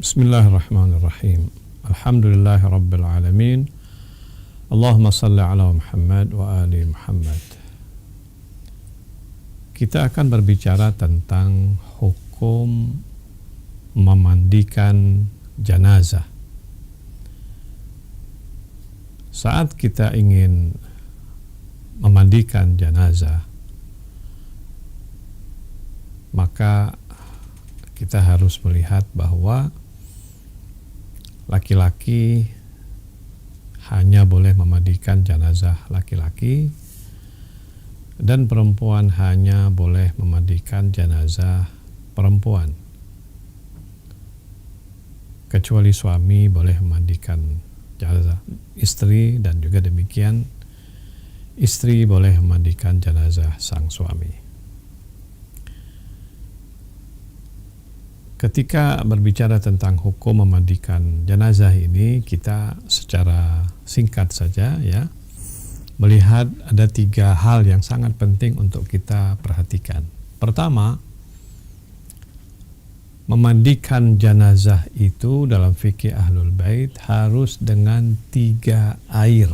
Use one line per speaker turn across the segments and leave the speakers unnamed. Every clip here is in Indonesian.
Bismillahirrahmanirrahim. Alhamdulillahirabbil alamin. Allahumma salli ala Muhammad wa ali Muhammad. Kita akan berbicara tentang hukum memandikan jenazah. Saat kita ingin memandikan jenazah, maka kita harus melihat bahwa laki-laki hanya boleh memandikan jenazah laki-laki dan perempuan hanya boleh memandikan jenazah perempuan. Kecuali suami boleh memandikan jenazah istri, dan juga demikian istri boleh memandikan jenazah sang suami. Ketika berbicara tentang hukum memandikan jenazah ini, kita secara singkat saja ya melihat ada 3 hal yang sangat penting untuk kita perhatikan. Pertama, memandikan jenazah itu dalam fikih Ahlul Bait harus dengan 3 air.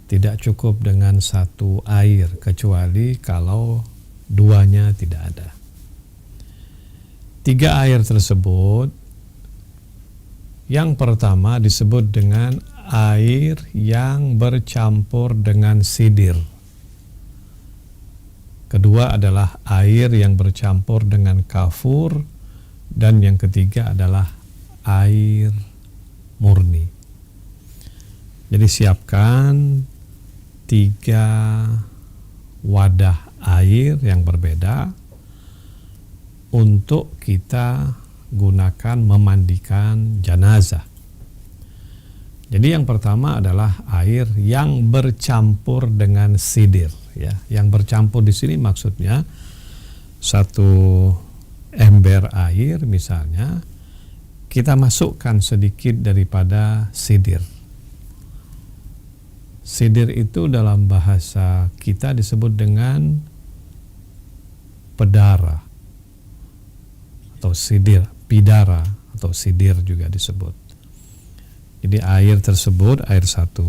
Tidak cukup dengan 1 air, kecuali kalau 2-nya tidak ada. 3 air tersebut, yang pertama disebut dengan air yang bercampur dengan sidir. Kedua adalah air yang bercampur dengan kafur, dan yang ketiga adalah air murni. Jadi siapkan 3 wadah air yang berbeda untuk kita gunakan memandikan jenazah. Jadi yang pertama adalah air yang bercampur dengan sidir ya. Yang bercampur di sini maksudnya 1 ember air misalnya kita masukkan sedikit daripada sidir. Sidir itu dalam bahasa kita disebut dengan pedara atau sidir, pidara atau sidir juga disebut. Jadi air tersebut, air 1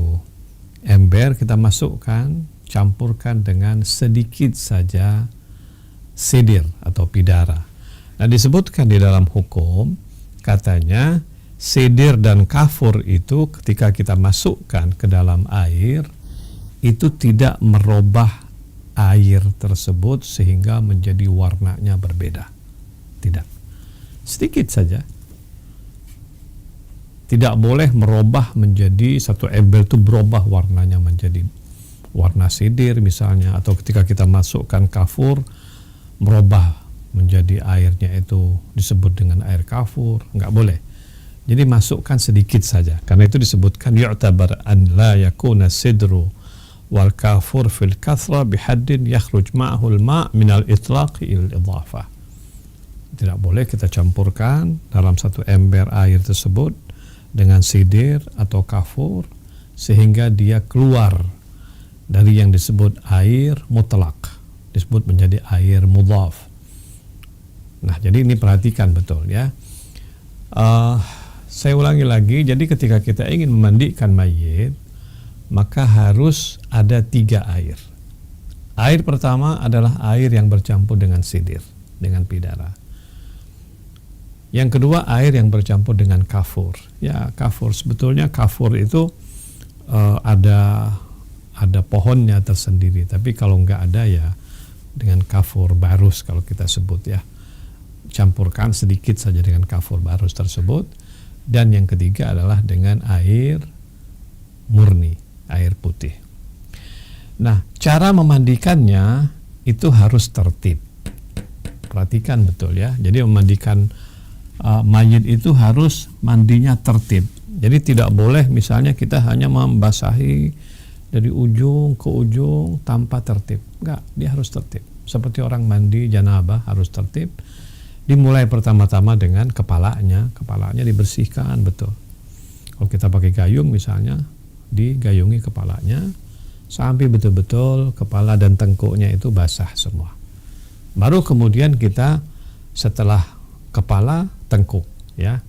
ember kita masukkan, campurkan dengan sedikit saja sidir atau pidara. Nah, disebutkan di dalam hukum, katanya sidir dan kafur itu ketika kita masukkan ke dalam air, itu tidak merubah air tersebut sehingga menjadi warnanya berbeda. Tidak. Sedikit saja. Tidak boleh merubah menjadi 1 ember itu berubah warnanya menjadi warna sidir misalnya, atau ketika kita masukkan kafur merubah menjadi airnya itu disebut dengan air kafur, enggak boleh. Jadi masukkan sedikit saja. Karena itu disebutkan yu'tabar an la yakuna sidru wal kafur fil kathra bihaddin yakhruj ma'ahu al-ma' min al-itlaq ila al-idhafah. Tidak boleh kita campurkan dalam 1 ember air tersebut dengan sidir atau kafur sehingga dia keluar dari yang disebut air mutlak, disebut menjadi air mudhaf. Nah, jadi ini perhatikan betul ya. Saya ulangi lagi, jadi ketika kita ingin memandikan mayit, maka harus ada 3 air. Air pertama adalah air yang bercampur dengan sidir, dengan pidara. Yang kedua, air yang bercampur dengan kafur. Ya, kafur, sebetulnya kafur itu ada pohonnya tersendiri, tapi kalau nggak ada ya dengan kafur barus kalau kita sebut ya. Campurkan sedikit saja dengan kafur barus tersebut. Dan yang ketiga adalah dengan air murni, air putih. Nah, cara memandikannya itu harus tertib. Perhatikan betul ya. Jadi memandikan mayit itu harus mandinya tertib. Jadi tidak boleh misalnya kita hanya membasahi dari ujung ke ujung tanpa tertib. Enggak, dia harus tertib. Seperti orang mandi janabah harus tertib. Dimulai pertama-tama dengan kepalanya dibersihkan betul. Kalau kita pakai gayung misalnya, digayungi kepalanya sampai betul-betul kepala dan tengkuknya itu basah semua. Baru kemudian kita setelah kepala, tengkuk, ya.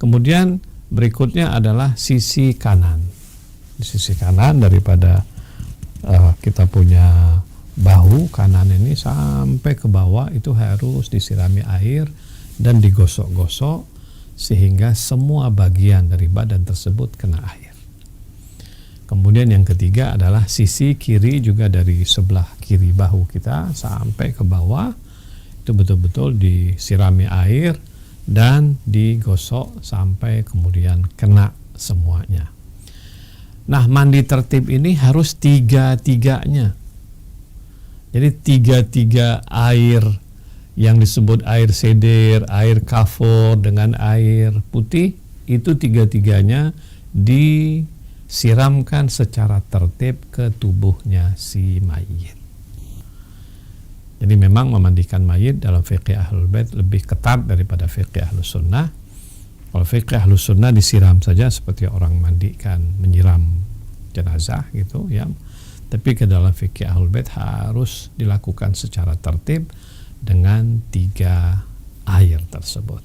Kemudian berikutnya adalah sisi kanan. Di sisi kanan daripada kita punya bahu kanan ini sampai ke bawah itu harus disirami air dan digosok-gosok sehingga semua bagian dari badan tersebut kena air. Kemudian yang ketiga adalah sisi kiri, juga dari sebelah kiri bahu kita sampai ke bawah itu betul-betul disirami air dan digosok sampai kemudian kena semuanya. Nah, mandi tertib ini harus tiga-tiganya. Jadi tiga-tiga air yang disebut air seder, air kafur dengan air putih, itu tiga-tiganya disiramkan secara tertib ke tubuhnya si mayit. Jadi memang memandikan mayit dalam fikih Ahlul Bait lebih ketat daripada fikih Ahlus Sunnah. Kalau fikih Ahlus Sunnah disiram saja seperti orang mandikan, menyiram jenazah gitu ya. Tapi ke dalam fikih Ahlul Bait harus dilakukan secara tertib dengan 3 air tersebut.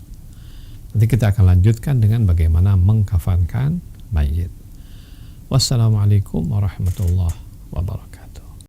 Nanti kita akan lanjutkan dengan bagaimana mengkafankan mayit. Wassalamualaikum warahmatullahi wabarakatuh.